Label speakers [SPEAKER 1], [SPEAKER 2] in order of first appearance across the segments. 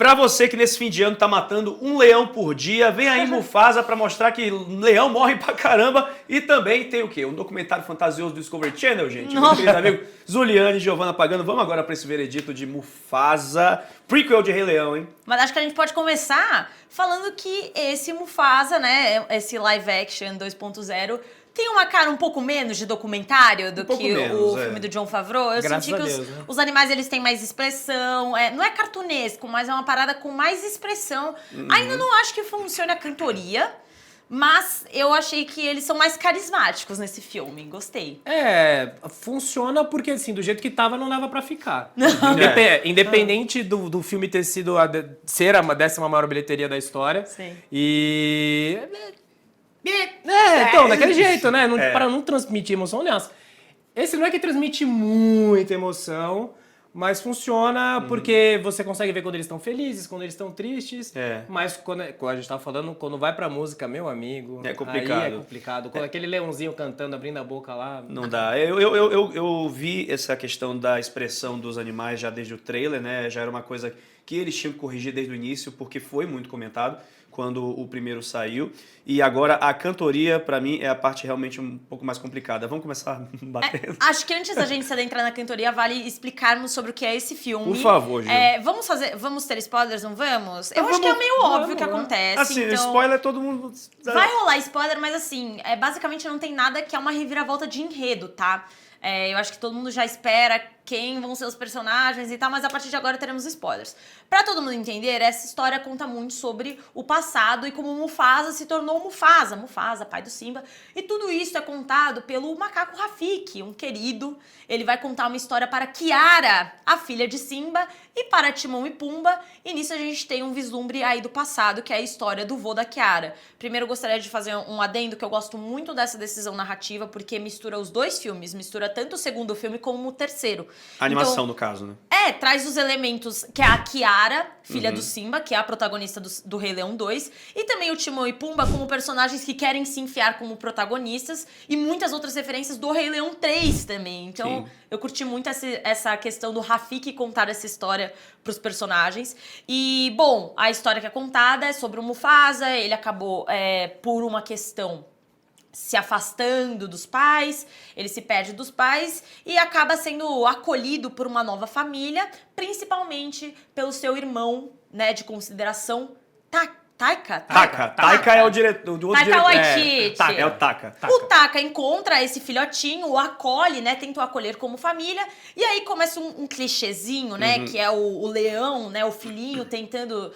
[SPEAKER 1] Pra você que nesse fim de ano tá matando um leão por dia, vem aí Mufasa pra mostrar que leão morre pra caramba. E também tem o quê? Um documentário fantasioso do Discovery Channel, gente. Meu querido amigo Zuliane e Giovanna Pagano. Vamos agora pra esse veredito de Mufasa, prequel de Rei Leão, hein?
[SPEAKER 2] Mas acho que a gente pode começar falando que esse Mufasa, né, esse live action 2.0, tem uma cara um pouco menos de documentário do que o filme do John Favreau. Eu senti que os animais eles têm mais expressão. Não é cartunesco, mas é uma parada com mais expressão. Ainda não acho que funcione a cantoria, mas eu achei que eles são mais carismáticos nesse filme. Gostei.
[SPEAKER 3] Funciona porque, assim, do jeito que tava, não dava pra ficar. Independente do filme ter sido ser a 10ª maior bilheteria da história.
[SPEAKER 2] Sim.
[SPEAKER 3] Então, daquele jeito, né? Para não transmitir emoção. Aliás, esse não é que transmite muita emoção, mas funciona porque você consegue ver quando eles estão felizes, quando eles estão tristes. Mas quando a gente tava falando, quando vai pra música, meu amigo,
[SPEAKER 1] é complicado.
[SPEAKER 3] Aí é complicado. Quando aquele leãozinho cantando, abrindo a boca lá...
[SPEAKER 1] Não dá. Eu vi essa questão da expressão dos animais já desde o trailer, né? Já era uma coisa que eles tinham que corrigir desde o início, porque foi muito comentado quando o primeiro saiu. E agora a cantoria, pra mim, é a parte realmente um pouco mais complicada. Vamos começar batendo.
[SPEAKER 2] Acho que antes da gente se adentrar na cantoria, vale explicarmos sobre o que é esse filme.
[SPEAKER 1] Por favor, Gil.
[SPEAKER 2] Vamos ter spoilers, não vamos? Eu acho que é meio óbvio o que acontece.
[SPEAKER 1] Assim,
[SPEAKER 2] então...
[SPEAKER 1] spoiler todo mundo...
[SPEAKER 2] Vai rolar spoiler, mas assim, basicamente não tem nada que é uma reviravolta de enredo, tá? Eu acho que todo mundo já espera quem vão ser os personagens e tal, mas a partir de agora teremos spoilers. Pra todo mundo entender, essa história conta muito sobre o passado e como Mufasa se tornou Mufasa, pai do Simba. E tudo isso é contado pelo macaco Rafiki, um querido. Ele vai contar uma história para Kiara, a filha de Simba, e para Timão e Pumba. E nisso a gente tem um vislumbre aí do passado, que é a história do vô da Kiara. Primeiro eu gostaria de fazer um adendo, que eu gosto muito dessa decisão narrativa, porque mistura os dois filmes, mistura tanto o segundo filme como o terceiro.
[SPEAKER 1] A animação, no caso, né?
[SPEAKER 2] Traz os elementos que é a Kiara, filha do Simba, que é a protagonista do Rei Leão 2, e também o Timão e Pumba como personagens que querem se enfiar como protagonistas, e muitas outras referências do Rei Leão 3 também. Então, eu curti muito essa questão do Rafiki contar essa história pros personagens. E, bom, a história que é contada é sobre o Mufasa, ele acabou, por uma questão, se afastando dos pais, ele se perde dos pais e acaba sendo acolhido por uma nova família, principalmente pelo seu irmão, né, de consideração,
[SPEAKER 1] Taika é o diretor do outro
[SPEAKER 2] Taika Waititi.
[SPEAKER 1] É o Taika.
[SPEAKER 2] O Taika encontra esse filhotinho, o acolhe, né? Tenta o acolher como família. E aí começa um clichêzinho, né? Que é o leão, né? O filhinho tentando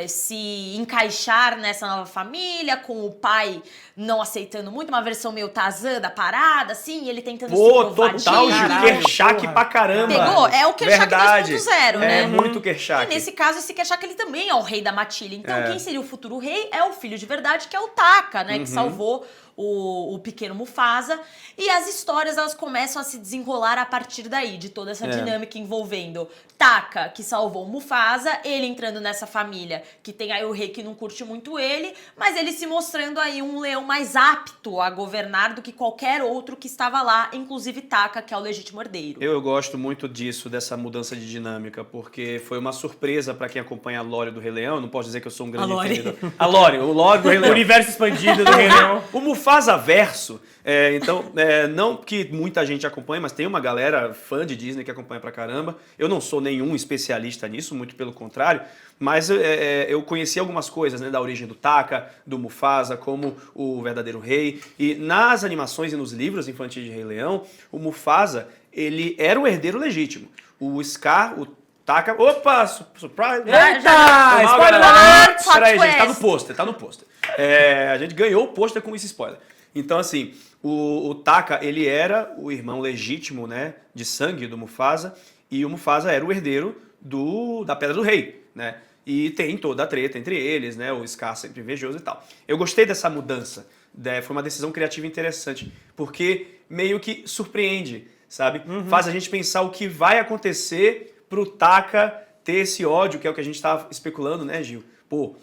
[SPEAKER 2] se encaixar nessa nova família, com o pai não aceitando muito, uma versão meio Tarzan da parada, assim, ele tentando se provar.
[SPEAKER 1] Total, Gil, Kershak pra caramba.
[SPEAKER 2] Pegou? É o Kershak 2.0, né?
[SPEAKER 1] É muito Kershak.
[SPEAKER 2] E nesse caso, esse Kershak, ele também é o rei da matilha. Então, quem seria o futuro rei é o filho de verdade, que é o Taka, né? Que salvou o pequeno Mufasa. E as histórias, elas começam a se desenrolar a partir daí, de toda essa dinâmica envolvendo Taka, que salvou o Mufasa, ele entrando nessa família, que tem aí o rei que não curte muito ele, mas ele se mostrando aí um leão mais apto a governar do que qualquer outro que estava lá, inclusive Taka, que é o legítimo herdeiro.
[SPEAKER 1] Eu gosto muito disso, dessa mudança de dinâmica, porque foi uma surpresa pra quem acompanha a lore do Rei Leão. Eu não posso dizer que eu sou um grande entendedor. A lore do Rei Leão.
[SPEAKER 3] O universo expandido do Rei Leão.
[SPEAKER 1] O Mufasa verso, não que muita gente acompanhe, mas tem uma galera fã de Disney que acompanha pra caramba. Eu não sou nenhum especialista nisso, muito pelo contrário, mas eu conheci algumas coisas, né, da origem do Taka, do Mufasa, como o verdadeiro rei. E nas animações e nos livros infantis de Rei Leão, o Mufasa, ele era o herdeiro legítimo. O Scar, o Taka... Opa! Surprise!
[SPEAKER 3] Eita! Spoiler alert!
[SPEAKER 1] Peraí, gente, tá no pôster. A gente ganhou o pôster com esse spoiler. Então, assim, o Taka, ele era o irmão legítimo, né, de sangue do Mufasa, e o Mufasa era o herdeiro da Pedra do Rei, né? E tem toda a treta entre eles, né? O Scar sempre invejoso e tal. Eu gostei dessa mudança, foi uma decisão criativa interessante, porque meio que surpreende, sabe? Faz a gente pensar o que vai acontecer pro Taka ter esse ódio, que é o que a gente tava especulando, né, Gil? Pô,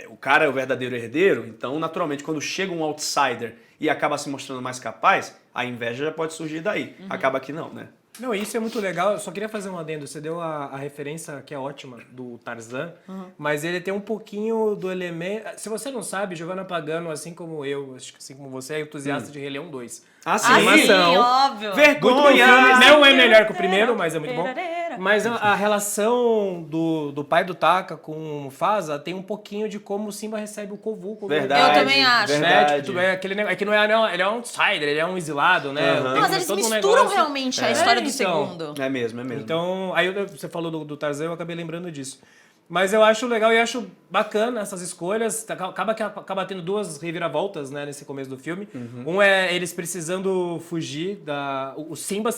[SPEAKER 1] o cara é o verdadeiro herdeiro, então, naturalmente, quando chega um outsider e acaba se mostrando mais capaz, a inveja já pode surgir daí. Acaba que não, né?
[SPEAKER 3] Não, isso é muito legal. Eu só queria fazer um adendo. Você deu a referência, que é ótima, do Tarzan, mas ele tem um pouquinho do elemento... Se você não sabe, Giovanna Pagano, assim como eu, acho que assim como você, é entusiasta de Rei Leão 2.
[SPEAKER 1] Ah, sim.
[SPEAKER 3] Animação.
[SPEAKER 2] Óbvio.
[SPEAKER 1] Vergonha!
[SPEAKER 3] Não é melhor que o primeiro, mas é muito bom. Mas a relação do pai do Taka com o Mufasa tem um pouquinho de como o Simba recebe o Kovu.
[SPEAKER 1] Verdade.
[SPEAKER 2] Eu também acho.
[SPEAKER 1] Verdade.
[SPEAKER 3] Tipo, é que não é, ele é um outsider, ele é um exilado, né?
[SPEAKER 1] Uhum.
[SPEAKER 3] Tem
[SPEAKER 2] Mas eles
[SPEAKER 3] todo um
[SPEAKER 2] misturam
[SPEAKER 3] negócio.
[SPEAKER 2] realmente a história do
[SPEAKER 3] então.
[SPEAKER 2] segundo.
[SPEAKER 1] É mesmo.
[SPEAKER 3] Então, aí você falou do Tarzan, eu acabei lembrando disso. Mas eu acho legal e acho bacana essas escolhas. Acaba tendo duas reviravoltas, né, nesse começo do filme. Um é eles precisando fugir o Simba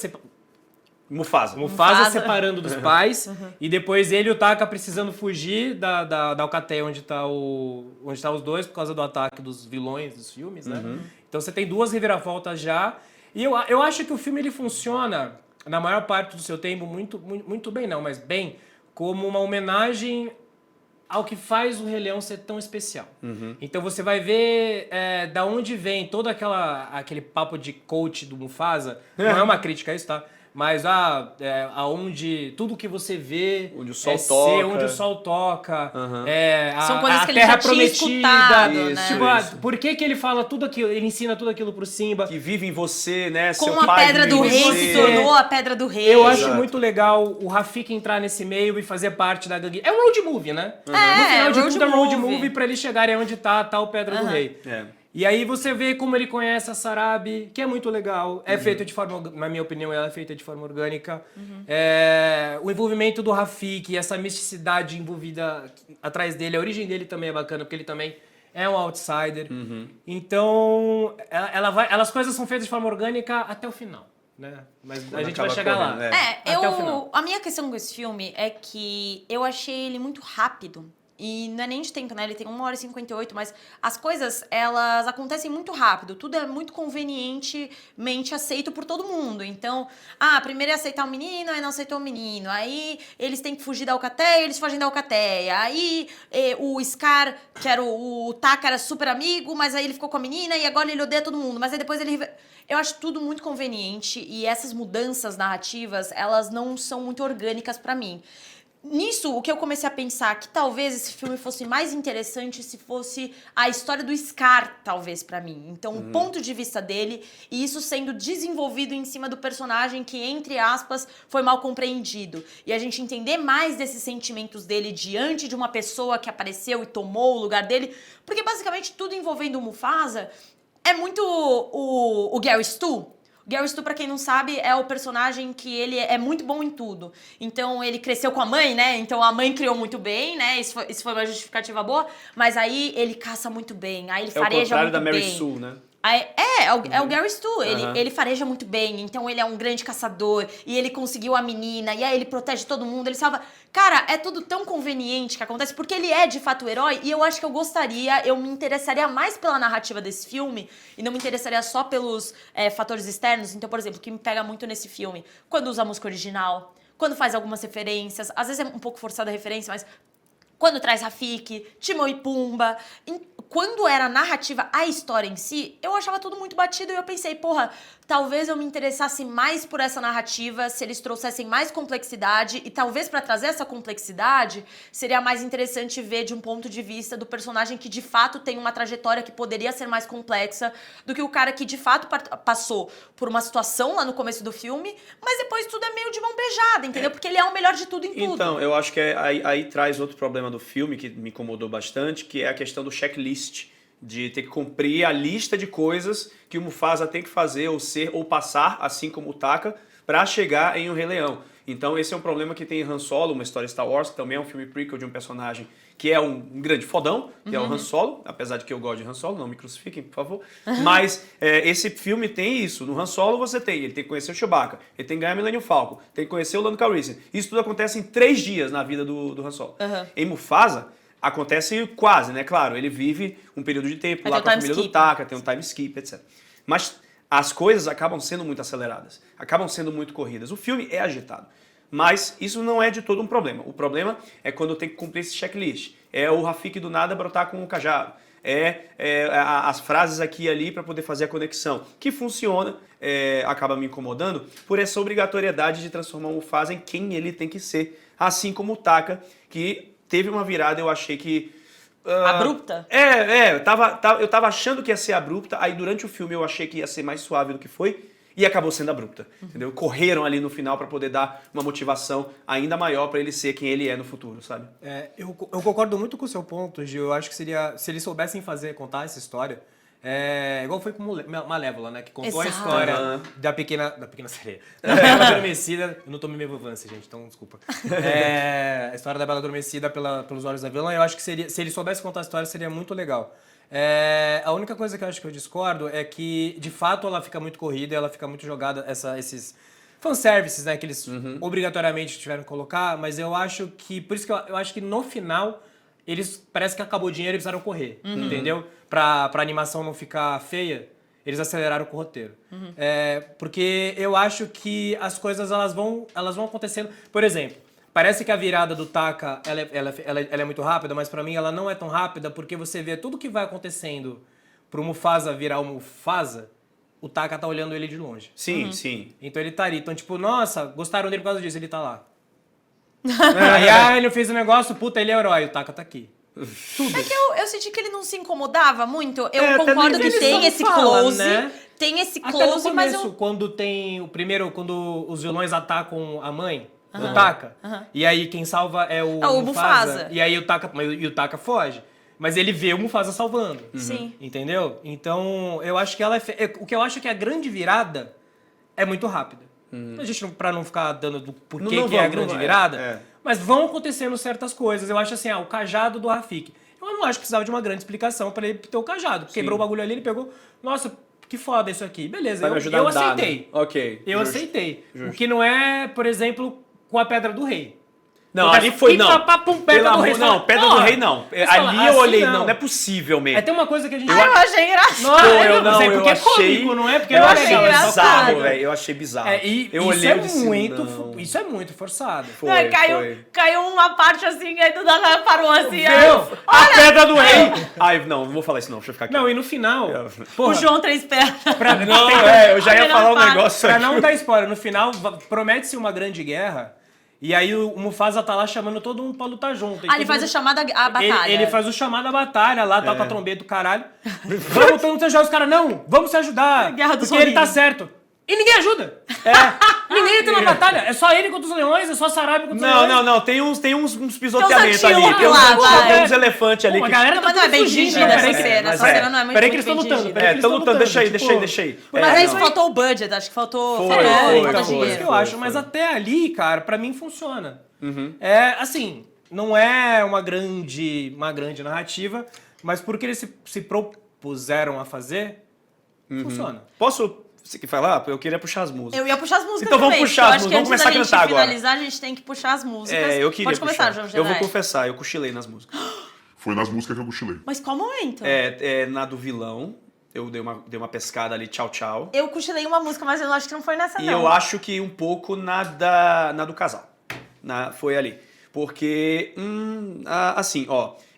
[SPEAKER 1] Mufasa.
[SPEAKER 3] separando dos pais. E depois ele e o Taka precisando fugir da alcateia onde tá os dois por causa do ataque dos vilões dos filmes, né? Então você tem duas reviravoltas já. E eu acho que o filme ele funciona, na maior parte do seu tempo, muito bem, não, mas bem, como uma homenagem ao que faz o Rei Leão ser tão especial. Então você vai ver da onde vem todo aquele papo de coach do Mufasa. Não é uma crítica a isso, tá? Mas aonde tudo que você vê
[SPEAKER 1] onde o sol toca.
[SPEAKER 3] onde o sol toca,
[SPEAKER 2] São coisas
[SPEAKER 3] a
[SPEAKER 2] que ele
[SPEAKER 3] terra
[SPEAKER 2] já tinha
[SPEAKER 3] prometida.
[SPEAKER 2] escutado, né?
[SPEAKER 1] Isso.
[SPEAKER 3] Por que ele fala tudo aquilo, ele ensina tudo aquilo pro Simba?
[SPEAKER 1] Que vive em você, né?
[SPEAKER 2] Como
[SPEAKER 1] seu
[SPEAKER 2] a
[SPEAKER 1] pai
[SPEAKER 2] Pedra
[SPEAKER 1] vive
[SPEAKER 2] do
[SPEAKER 1] em
[SPEAKER 2] Rei
[SPEAKER 1] você.
[SPEAKER 2] se tornou a Pedra do Rei.
[SPEAKER 3] Eu acho
[SPEAKER 1] Exato.
[SPEAKER 3] muito legal o Rafiki entrar nesse meio e fazer parte da gangue. É um road movie, né? No final de tudo é um road movie pra eles chegarem onde tá o Pedra do Rei.
[SPEAKER 1] É.
[SPEAKER 3] E aí você vê como ele conhece a Sarabi, que é muito legal. É feito de forma, na minha opinião, ela é feita de forma orgânica. O envolvimento do Rafiki, essa misticidade envolvida atrás dele, a origem dele também é bacana, porque ele também é um outsider. Então, as coisas são feitas de forma orgânica até o final, né? Mas
[SPEAKER 1] Quando
[SPEAKER 3] a gente vai
[SPEAKER 1] acaba
[SPEAKER 3] chegar
[SPEAKER 1] correndo,
[SPEAKER 3] lá.
[SPEAKER 2] É,
[SPEAKER 3] Até o final.
[SPEAKER 2] a minha questão com esse filme é que eu achei ele muito rápido. E não é nem de tempo, né? Ele tem 1h58, mas as coisas, elas acontecem muito rápido. Tudo é muito convenientemente aceito por todo mundo. Então, primeiro é aceitar o menino, aí não aceitou o menino. Aí eles têm que fugir da alcateia, eles fogem da alcateia. Aí o Scar, que era o Taka, era super amigo, mas aí ele ficou com a menina e agora ele odeia todo mundo. Mas aí depois ele... Eu acho tudo muito conveniente e essas mudanças narrativas, elas não são muito orgânicas pra mim. Nisso, o que eu comecei a pensar, que talvez esse filme fosse mais interessante se fosse a história do Scar, talvez, pra mim. Então, o ponto de vista dele, e isso sendo desenvolvido em cima do personagem que, entre aspas, foi mal compreendido. E a gente entender mais desses sentimentos dele diante de uma pessoa que apareceu e tomou o lugar dele. Porque, basicamente, tudo envolvendo o Mufasa é muito o Gary Stu. Gary Stu, pra quem não sabe, é o personagem que ele é muito bom em tudo. Então, ele cresceu com a mãe, né? Então, a mãe criou muito bem, né? Isso foi uma justificativa boa. Mas aí, ele caça muito bem. Aí, ele fareja muito bem.
[SPEAKER 1] É o contrário da Mary Sue, né?
[SPEAKER 2] É o Gary Stu, ele fareja muito bem, então ele é um grande caçador, e ele conseguiu a menina, e aí ele protege todo mundo, ele salva... Cara, é tudo tão conveniente que acontece, porque ele é de fato o herói, e eu acho que eu me interessaria mais pela narrativa desse filme, e não me interessaria só pelos fatores externos. Então, por exemplo, o que me pega muito nesse filme, quando usa a música original, quando faz algumas referências, às vezes é um pouco forçada a referência, mas... Quando traz Rafiki, Timão e Pumba. Quando era a narrativa, a história em si, eu achava tudo muito batido e eu pensei, porra, talvez eu me interessasse mais por essa narrativa se eles trouxessem mais complexidade e talvez para trazer essa complexidade seria mais interessante ver de um ponto de vista do personagem que de fato tem uma trajetória que poderia ser mais complexa do que o cara que de fato passou por uma situação lá no começo do filme, mas depois tudo é meio de mão beijada, entendeu? Porque ele é o melhor de tudo em tudo.
[SPEAKER 1] Então, eu acho que aí traz outro problema do filme que me incomodou bastante, que é a questão do checklist, de ter que cumprir a lista de coisas que o Mufasa tem que fazer ou ser ou passar, assim como o Taka, para chegar em O Rei Leão. Então esse é um problema que tem em Han Solo, uma história Star Wars, que também é um filme prequel de um personagem que é um grande fodão, que é o Han Solo, apesar de que eu gosto de Han Solo, não me crucifiquem, por favor. Mas esse filme tem isso. No Han Solo ele tem que conhecer o Chewbacca, ele tem que ganhar Millennium Falcon, tem que conhecer o Lando Calrissian. Isso tudo acontece em 3 dias na vida do Han Solo. Em Mufasa, acontece quase, né? Claro, ele vive um período de tempo lá com a família do Taka, tem um time skip, etc. Mas as coisas acabam sendo muito aceleradas, acabam sendo muito corridas. O filme é agitado, mas isso não é de todo um problema. O problema é quando tem que cumprir esse checklist. É o Rafiki do nada brotar com o cajado. as frases aqui e ali para poder fazer a conexão. Que funciona, acaba me incomodando por essa obrigatoriedade de transformar o Mufasa em quem ele tem que ser. Assim como o Taka, que teve uma virada, eu achei que...
[SPEAKER 2] Abrupta?
[SPEAKER 1] Eu tava achando que ia ser abrupta, aí durante o filme eu achei que ia ser mais suave do que foi, e acabou sendo abrupta, entendeu? Correram ali no final para poder dar uma motivação ainda maior para ele ser quem ele é no futuro, sabe?
[SPEAKER 3] Eu concordo muito com o seu ponto, Gil. Eu acho que seria, se eles soubessem contar essa história, igual foi com Malévola, né? Que contou a história da pequena sereia. Da Bela Adormecida. Eu não tô me mevuvância, gente, então desculpa. A história da Bela Adormecida pelos olhos da vilã. Eu acho que se eles soubessem contar a história, seria muito legal. A única coisa que eu acho que eu discordo é que, de fato, ela fica muito corrida, ela fica muito jogada, esses fanservices, né, que eles obrigatoriamente tiveram que colocar, mas eu acho que, por isso que eu acho que no final, parece que acabou o dinheiro e precisaram correr, entendeu? Pra animação não ficar feia, eles aceleraram com o roteiro. Porque eu acho que as coisas, elas vão acontecendo. Por exemplo, parece que a virada do Taka, ela é muito rápida, mas pra mim ela não é tão rápida, porque você vê tudo que vai acontecendo pro Mufasa virar o Mufasa, o Taka tá olhando ele de longe.
[SPEAKER 1] Sim, sim.
[SPEAKER 3] Então ele tá ali. Então, tipo, nossa, gostaram dele por causa disso, ele tá lá. Aí ele fez um negócio, puta, ele é herói, o Taka tá aqui. Tudo.
[SPEAKER 2] É que eu senti que ele não se incomodava muito. Eu concordo que
[SPEAKER 3] ele
[SPEAKER 2] tem
[SPEAKER 3] só
[SPEAKER 2] esse
[SPEAKER 3] fala,
[SPEAKER 2] close,
[SPEAKER 3] né?
[SPEAKER 2] tem esse
[SPEAKER 3] Até no
[SPEAKER 2] close, mas
[SPEAKER 3] começo,
[SPEAKER 2] eu...
[SPEAKER 3] quando os vilões atacam a mãe do Taka, e aí quem salva é o
[SPEAKER 2] Mufasa.
[SPEAKER 3] E aí o Taka foge. Mas ele vê o Mufasa salvando.
[SPEAKER 2] Sim.
[SPEAKER 3] Entendeu? Então, eu acho que o que eu acho que a grande virada é muito rápida. A gente, pra não ficar dando do porquê que é a grande virada, mas vão acontecendo certas coisas. Eu acho assim, o cajado do Rafiki. Eu não acho que precisava de uma grande explicação pra ele ter o cajado. Quebrou o bagulho ali, ele pegou, nossa, que foda isso aqui. Beleza, eu aceitei.
[SPEAKER 1] Ok.
[SPEAKER 3] Eu aceitei. O que não é, por exemplo, com a Pedra do Rei.
[SPEAKER 1] Não, ali foi não.
[SPEAKER 3] Pedra do Rei.
[SPEAKER 1] Não, Pedra do Rei não. Ali eu olhei, não é possível mesmo.
[SPEAKER 3] Tem uma coisa que a gente...
[SPEAKER 2] eu achei engraçado.
[SPEAKER 3] Porque é cômico, não é? Porque
[SPEAKER 1] eu
[SPEAKER 3] não é
[SPEAKER 1] achei
[SPEAKER 3] legal,
[SPEAKER 1] bizarro, velho. Eu achei bizarro. Eu olhei e disse,
[SPEAKER 3] isso é muito forçado.
[SPEAKER 2] Caiu uma parte assim, aí do nada parou assim.
[SPEAKER 1] A Pedra do Rei! Ai, não vou falar isso não, deixa eu ficar aqui.
[SPEAKER 3] Não, e no final...
[SPEAKER 2] O João Três Pernas.
[SPEAKER 1] Eu já ia falar um negócio
[SPEAKER 3] aqui.
[SPEAKER 1] Pra
[SPEAKER 3] não dar spoiler, no final promete-se uma grande guerra. E aí o Mufasa tá lá chamando todo mundo pra lutar junto.
[SPEAKER 2] Ele faz o chamado à batalha.
[SPEAKER 3] Ele faz o chamado à batalha lá, tá com a trombeta do caralho. Vamos todo mundo se ajudar. Os caras, não, vamos se ajudar. Porque ele tá certo. E ninguém ajuda. Ninguém entra na batalha. É só ele contra os leões, é só Sarabia contra os leões.
[SPEAKER 1] Não. Tem uns pisoteamentos ali. Tem uns elefantes ali.
[SPEAKER 3] A galera
[SPEAKER 2] mas não é bem dirigida essa cena. Essa cena não é muito
[SPEAKER 3] Peraí que eles estão lutando.
[SPEAKER 1] Estão lutando, deixa aí.
[SPEAKER 2] Mas aí faltou o budget, acho que faltou
[SPEAKER 3] dinheiro. Isso que eu acho. Mas até ali, cara, pra mim funciona. Assim, não é uma grande narrativa, mas porque eles se propuseram a fazer, funciona.
[SPEAKER 1] Posso... Você quer falar? Eu queria puxar as músicas.
[SPEAKER 2] Eu ia puxar as músicas
[SPEAKER 1] então
[SPEAKER 2] também.
[SPEAKER 1] Vamos puxar as músicas, vamos começar a cantar agora.
[SPEAKER 2] Antes da gente finalizar, a gente tem que puxar as músicas.
[SPEAKER 1] Eu queria
[SPEAKER 2] Pode começar,
[SPEAKER 1] puxar.
[SPEAKER 2] João Jedi.
[SPEAKER 1] Eu vou confessar, eu cochilei nas músicas.
[SPEAKER 4] Foi nas músicas que eu cochilei.
[SPEAKER 2] Mas qual momento?
[SPEAKER 1] Na do vilão, eu dei uma pescada ali, tchau, tchau.
[SPEAKER 2] Eu cochilei uma música, mas eu acho que não foi nessa,
[SPEAKER 1] e
[SPEAKER 2] não.
[SPEAKER 1] E eu acho que um pouco na do casal. Foi ali. Porque, assim,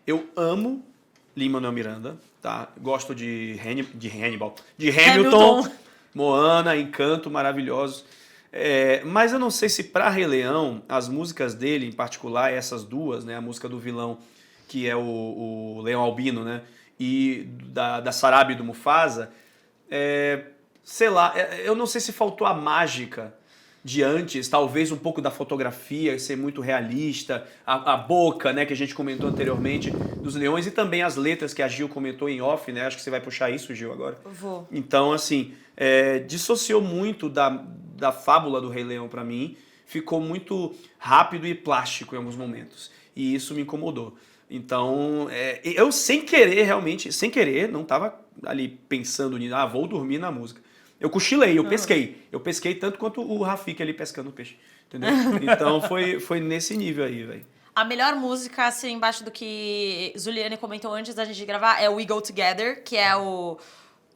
[SPEAKER 1] eu amo Lin-Manuel Miranda, tá? Gosto de Hannibal. De Hamilton. Moana, Encanto, maravilhosos. Mas eu não sei se para Rei Leão, as músicas dele, em particular, essas duas, né? A música do vilão, que é o Leão Albino, né? E da Sarabia e do Mufasa, sei lá, eu não sei se faltou a mágica de antes, talvez um pouco da fotografia ser muito realista, a boca, né, que a gente comentou anteriormente, dos leões, e também as letras que a Gil comentou em off, né? Acho que você vai puxar isso, Gil, agora.
[SPEAKER 2] Eu vou.
[SPEAKER 1] Então, assim, dissociou muito da fábula do Rei Leão pra mim, ficou muito rápido e plástico em alguns momentos, e isso me incomodou. Então, eu sem querer, não tava ali pensando nisso, vou dormir na música. Eu cochilei, eu pesquei. Eu pesquei tanto quanto o Rafiki ali pescando peixe. Entendeu? Então foi nesse nível aí, velho.
[SPEAKER 2] A melhor música, assim, embaixo do que Zuliane comentou antes da gente gravar, é We Go Together, que é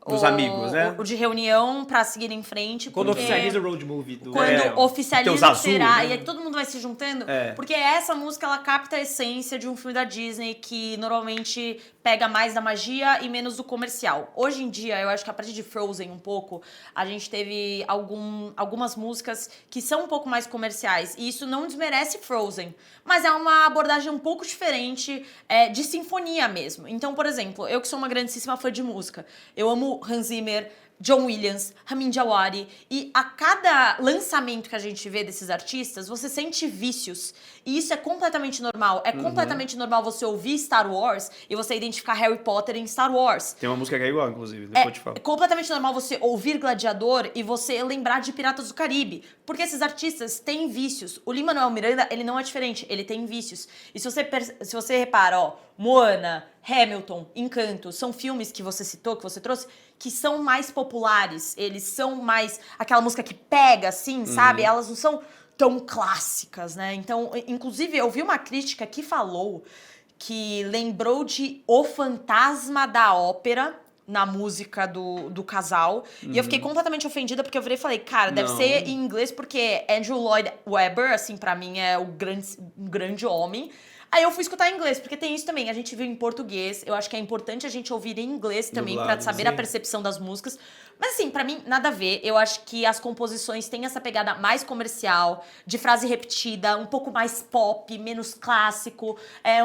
[SPEAKER 1] Dos amigos, né?
[SPEAKER 2] O de reunião pra seguir em frente.
[SPEAKER 3] Quando
[SPEAKER 2] porque
[SPEAKER 3] oficializa o road movie do...
[SPEAKER 2] quando
[SPEAKER 1] tem
[SPEAKER 2] oficializa
[SPEAKER 1] os
[SPEAKER 2] que
[SPEAKER 1] azul,
[SPEAKER 2] será,
[SPEAKER 1] né?
[SPEAKER 2] e aí todo mundo vai se juntando,
[SPEAKER 1] É.
[SPEAKER 2] porque essa música ela capta a essência de um filme da Disney que normalmente pega mais da magia e menos do comercial. Hoje em dia, eu acho que a partir de Frozen um pouco, a gente teve algumas músicas que são um pouco mais comerciais, e isso não desmerece Frozen, mas é uma abordagem um pouco diferente de sinfonia mesmo. Então, por exemplo, eu que sou uma grandíssima fã de música, eu amo Hans Zimmer, John Williams, Ramin Djawadi, e a cada lançamento que a gente vê desses artistas, você sente vícios. E isso é completamente normal. É completamente normal você ouvir Star Wars e você identificar Harry Potter em Star Wars.
[SPEAKER 1] Tem uma música que é igual, inclusive, depois eu te falo.
[SPEAKER 2] É completamente normal você ouvir Gladiador e você lembrar de Piratas do Caribe. Porque esses artistas têm vícios. O Lin-Manuel Miranda, ele não é diferente, ele tem vícios. E se você repara, ó, Moana, Hamilton, Encanto, são filmes que você citou, que você trouxe, que são mais populares. Eles são mais... aquela música que pega, assim, sabe? Elas não são tão clássicas, né? Então, inclusive, eu vi uma crítica que falou que lembrou de O Fantasma da Ópera na música do casal. E eu fiquei completamente ofendida porque eu virei e falei, cara, deve
[SPEAKER 1] Não.
[SPEAKER 2] ser em inglês porque Andrew Lloyd Webber, assim, pra mim é um grande homem. Aí eu fui escutar em inglês, porque tem isso também, a gente viu em português, eu acho que é importante a gente ouvir em inglês também,
[SPEAKER 1] Dublado,
[SPEAKER 2] pra saber
[SPEAKER 1] sim.
[SPEAKER 2] a percepção das músicas. Mas assim, pra mim, nada a ver, eu acho que as composições têm essa pegada mais comercial, de frase repetida, um pouco mais pop, menos clássico,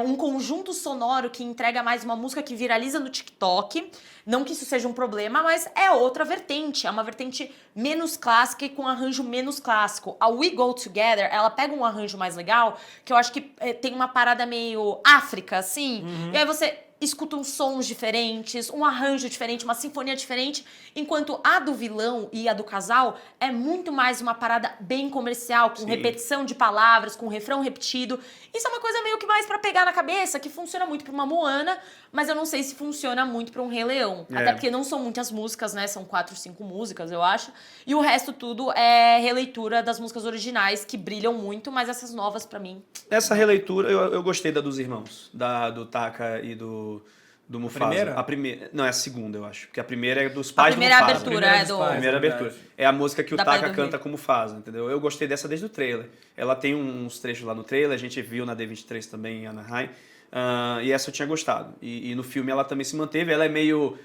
[SPEAKER 2] um conjunto sonoro que entrega mais uma música que viraliza no TikTok. Não que isso seja um problema, mas é outra vertente, é uma vertente menos clássica e com um arranjo menos clássico. A We Go Together, ela pega um arranjo mais legal, que eu acho que tem uma parada meio África, assim, e aí você escuta uns sons diferentes, um arranjo diferente, uma sinfonia diferente, enquanto a do vilão e a do casal é muito mais uma parada bem comercial, com
[SPEAKER 1] Sim.
[SPEAKER 2] repetição de palavras, com refrão repetido. Isso é uma coisa meio que mais pra pegar na cabeça, que funciona muito pra uma Moana, mas eu não sei se funciona muito pra um Rei Leão.
[SPEAKER 1] É.
[SPEAKER 2] Até porque não são muitas músicas, né? São 4, 5 músicas, eu acho. E o resto tudo é releitura das músicas originais, que brilham muito, mas essas novas, pra mim...
[SPEAKER 1] Essa releitura, eu gostei da dos irmãos, do Taka e do Mufasa.
[SPEAKER 3] primeira?
[SPEAKER 1] A primeira? Não, é a segunda, eu acho. Porque a primeira é dos pais
[SPEAKER 2] primeira é
[SPEAKER 1] do
[SPEAKER 2] a
[SPEAKER 1] Mufasa.
[SPEAKER 2] abertura,
[SPEAKER 3] primeira
[SPEAKER 2] é
[SPEAKER 3] dos
[SPEAKER 2] do...
[SPEAKER 3] pais.
[SPEAKER 1] A primeira
[SPEAKER 3] verdade.
[SPEAKER 1] abertura. É a música que o
[SPEAKER 2] Da Praia
[SPEAKER 1] Taka
[SPEAKER 2] do
[SPEAKER 1] canta
[SPEAKER 2] Rio.
[SPEAKER 1] como Mufasa, entendeu? Eu gostei dessa desde o trailer. Ela tem uns trechos lá no trailer, a gente viu na D23 também em Anaheim. E essa eu tinha gostado. E no filme ela também se manteve. Ela é meio...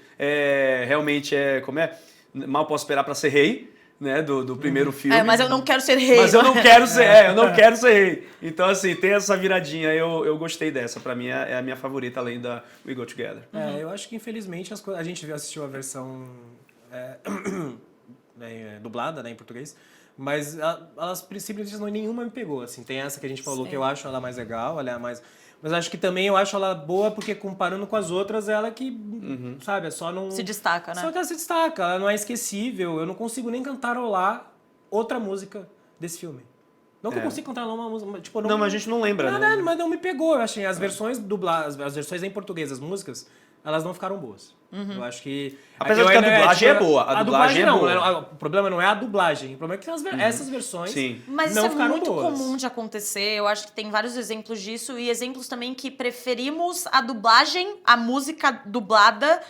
[SPEAKER 1] realmente como é? Mal posso esperar pra ser rei, né? Do primeiro filme.
[SPEAKER 2] mas eu não quero ser rei.
[SPEAKER 1] Mas eu não quero ser, eu não quero ser rei. Então, assim, tem essa viradinha, eu gostei dessa. Pra mim é a minha favorita, além da We Go Together.
[SPEAKER 3] Eu acho que infelizmente a gente assistiu a versão dublada, né, em português, mas elas simplesmente nenhuma me pegou, assim. Tem essa que a gente falou
[SPEAKER 2] Sim.
[SPEAKER 3] que eu acho ela mais legal, ela é a mais... Mas acho que também eu acho ela boa porque comparando com as outras, ela que, sabe, é só não...
[SPEAKER 2] Se destaca, né?
[SPEAKER 3] Só que ela se destaca, ela não é esquecível, eu não consigo nem cantarolar outra música desse filme. Não que eu consiga cantarolar uma música, tipo...
[SPEAKER 1] Não, mas a gente não lembra,
[SPEAKER 3] Não,
[SPEAKER 1] né?
[SPEAKER 3] mas não me pegou, eu achei. As versões dubladas, as versões em português das músicas, elas não ficaram boas. Eu acho que...
[SPEAKER 1] Apesar de que a dublagem é boa, a dublagem é
[SPEAKER 3] não,
[SPEAKER 1] boa.
[SPEAKER 3] o problema não é a dublagem, o problema é que essas versões
[SPEAKER 1] Sim.
[SPEAKER 2] Mas
[SPEAKER 3] não
[SPEAKER 2] isso é
[SPEAKER 3] ficaram
[SPEAKER 2] muito
[SPEAKER 3] boas.
[SPEAKER 2] comum de acontecer. Eu acho que tem vários exemplos disso e exemplos também que preferimos a dublagem, a música dublada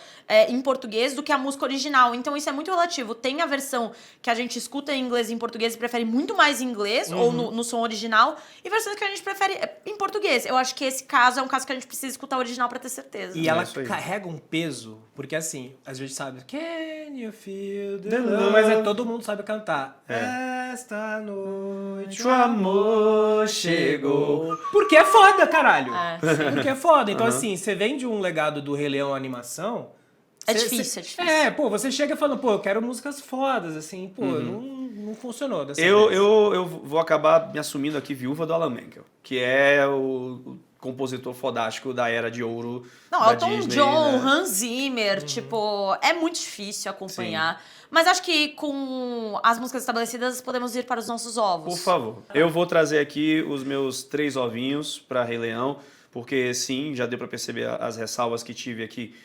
[SPEAKER 2] em português do que a música original. Então isso é muito relativo. Tem a versão que a gente escuta em inglês e em português e prefere muito mais em inglês ou no som original e versões que a gente prefere em português. Eu acho que esse caso é um caso que a gente precisa escutar o original pra ter certeza.
[SPEAKER 3] E ela
[SPEAKER 1] isso aí.
[SPEAKER 3] carrega um peso, porque assim, às vezes sabe, can you feel the
[SPEAKER 1] The
[SPEAKER 3] love?
[SPEAKER 1] love.
[SPEAKER 3] Mas todo mundo sabe cantar. Esta noite
[SPEAKER 1] O amor chegou.
[SPEAKER 3] Porque é foda, caralho.
[SPEAKER 2] Sim.
[SPEAKER 3] Porque é foda. Então assim, você vem de um legado do Rei Leão animação...
[SPEAKER 2] É difícil, é difícil.
[SPEAKER 3] Pô, você chega falando, pô, eu quero músicas fodas, assim, pô, não funcionou dessa vez.
[SPEAKER 1] Eu vou acabar me assumindo aqui viúva do Alan Menken, que é o compositor fodástico da era de ouro
[SPEAKER 2] Não,
[SPEAKER 1] da
[SPEAKER 2] Elton
[SPEAKER 1] Disney,
[SPEAKER 2] John,
[SPEAKER 1] né?
[SPEAKER 2] Hans Zimmer, tipo, é muito difícil acompanhar. Mas acho que com as músicas estabelecidas podemos ir para os nossos ovos.
[SPEAKER 1] Por favor. Eu vou trazer aqui os meus 3 ovinhos para Rei Leão, porque sim, já deu para perceber as ressalvas que tive aqui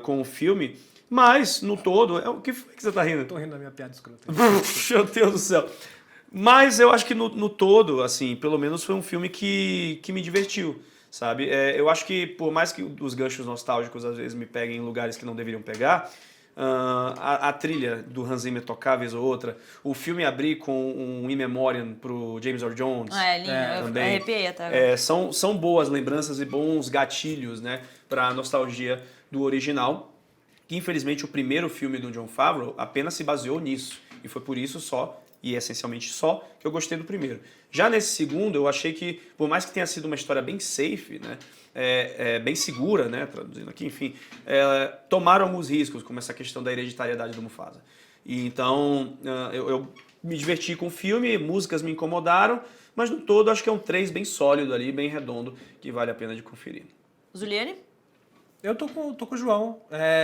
[SPEAKER 1] com o filme, mas no todo, o que foi que você tá rindo?
[SPEAKER 3] Tô rindo da minha piada escrota.
[SPEAKER 1] Meu Deus do céu. Mas eu acho que no todo, assim, pelo menos foi um filme que me divertiu, sabe? Eu acho que por mais que os ganchos nostálgicos às vezes me peguem em lugares que não deveriam pegar, a trilha do Hans Zimmer tocar, vez ou outra, o filme abrir com um In Memoriam pro James Earl Jones.
[SPEAKER 2] Lindo, eu
[SPEAKER 1] também.
[SPEAKER 2] arrepiei até agora.
[SPEAKER 1] São boas lembranças e bons gatilhos, né, pra nostalgia do original. Infelizmente, o primeiro filme do Jon Favreau apenas se baseou nisso. E foi por isso só, e essencialmente só, que eu gostei do primeiro. Já nesse segundo, eu achei que, por mais que tenha sido uma história bem safe, né, bem segura, né, traduzindo aqui, enfim, tomaram alguns riscos, como essa questão da hereditariedade do Mufasa. E então, eu me diverti com o filme, músicas me incomodaram, mas no todo acho que é um 3 bem sólido ali, bem redondo, que vale a pena de conferir.
[SPEAKER 2] Zuliane?
[SPEAKER 3] Eu tô com o João.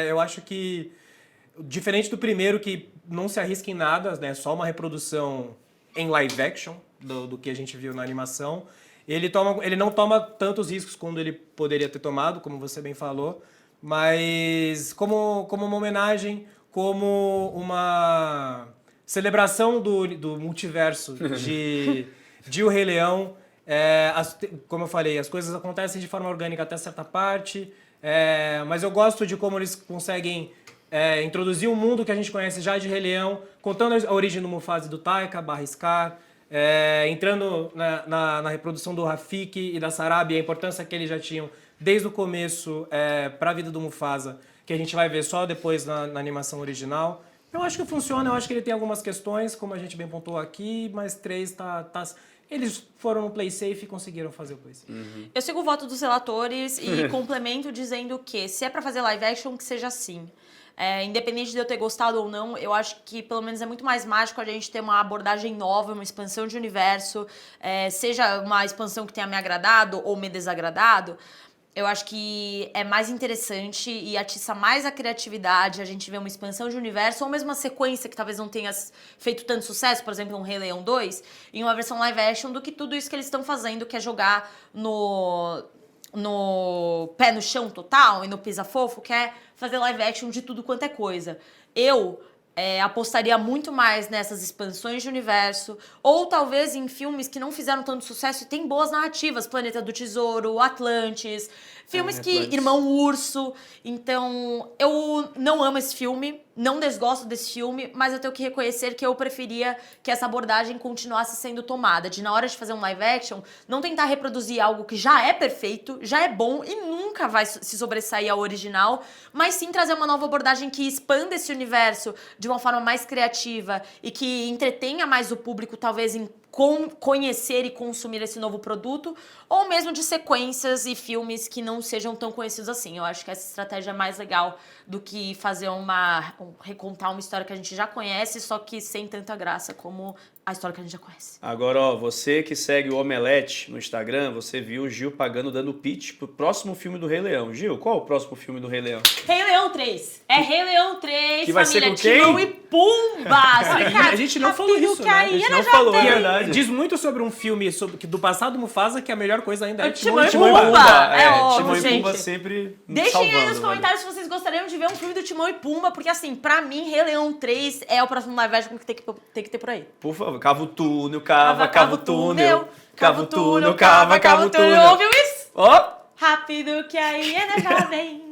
[SPEAKER 3] Eu acho que, diferente do primeiro, que não se arrisca em nada, né? Só uma reprodução em live action do que a gente viu na animação. Ele não toma tantos riscos quanto ele poderia ter tomado, como você bem falou, mas como uma homenagem, como uma celebração do multiverso de O Rei Leão. Como eu falei, as coisas acontecem de forma orgânica até certa parte, mas eu gosto de como eles conseguem introduzir um mundo que a gente conhece já de Rei Leão, contando a origem do Mufasa e do Taika, Scar, entrando na reprodução do Rafiki e da Sarabi, a importância que eles já tinham desde o começo para a vida do Mufasa, que a gente vai ver só depois na animação original. Eu acho que funciona, eu acho que ele tem algumas questões, como a gente bem pontuou aqui, mas 3 eles foram no play safe e conseguiram fazer o play safe.
[SPEAKER 1] Uhum.
[SPEAKER 2] Eu sigo o voto dos relatores e complemento dizendo que, se é pra fazer live action, que seja assim. Independente de eu ter gostado ou não, eu acho que pelo menos é muito mais mágico a gente ter uma abordagem nova, uma expansão de universo, seja uma expansão que tenha me agradado ou me desagradado. Eu acho que é mais interessante e atiça mais a criatividade a gente ver uma expansão de universo ou mesmo uma sequência que talvez não tenha feito tanto sucesso, por exemplo, um Rei Leão 2, em uma versão live action, do que tudo isso que eles estão fazendo, que é jogar no pé no chão total e no pisa fofo, que é fazer live action de tudo quanto é coisa. Eu apostaria muito mais nessas expansões de universo, ou talvez em filmes que não fizeram tanto sucesso e tem boas narrativas, Planeta do Tesouro, Atlantis, filmes que...
[SPEAKER 1] Atlantis.
[SPEAKER 2] Irmão Urso. Então, eu não amo esse filme, não desgosto desse filme, mas eu tenho que reconhecer que eu preferia que essa abordagem continuasse sendo tomada, de na hora de fazer um live action, não tentar reproduzir algo que já é perfeito, já é bom e nunca vai se sobressair ao original, mas sim trazer uma nova abordagem que expanda esse universo de uma forma mais criativa e que entretenha mais o público, talvez em conhecer e consumir esse novo produto, ou mesmo de sequências e filmes que não sejam tão conhecidos assim. Eu acho que essa estratégia é mais legal do que fazer recontar uma história que a gente já conhece, só que sem tanta graça como a história que a gente já conhece.
[SPEAKER 1] Agora, ó, você que segue o Omelete no Instagram, você viu o Gil Pagano dando pitch pro próximo filme do Rei Leão. Gil, qual é o próximo filme do Rei Leão?
[SPEAKER 2] Rei Leão 3. É Rei Leão 3,
[SPEAKER 1] Que vai ser
[SPEAKER 2] família
[SPEAKER 1] com quem?
[SPEAKER 2] Timão e Pumba.
[SPEAKER 3] A gente não falou isso, né?
[SPEAKER 1] A gente não falou, é verdade.
[SPEAKER 3] Diz muito sobre um filme do passado do Mufasa, que a melhor coisa ainda é
[SPEAKER 2] Timão e
[SPEAKER 3] Timão e
[SPEAKER 2] Pumba.
[SPEAKER 3] Pumba.
[SPEAKER 2] É óbvio,
[SPEAKER 1] Timão e Pumba
[SPEAKER 2] gente.
[SPEAKER 1] sempre
[SPEAKER 2] Deixem
[SPEAKER 1] salvando,
[SPEAKER 2] aí nos
[SPEAKER 1] velho.
[SPEAKER 2] comentários se vocês gostariam de ver um filme do Timão e Pumba, porque assim, pra mim, Rei Leão 3 é o próximo live action que tem que ter por aí.
[SPEAKER 1] Por favor, cava o túnel, cava o túnel.
[SPEAKER 2] Cava o túnel,
[SPEAKER 1] Cava o túnel.
[SPEAKER 2] Ouviu isso?
[SPEAKER 1] Ó!
[SPEAKER 2] Rápido que a hiena já vem.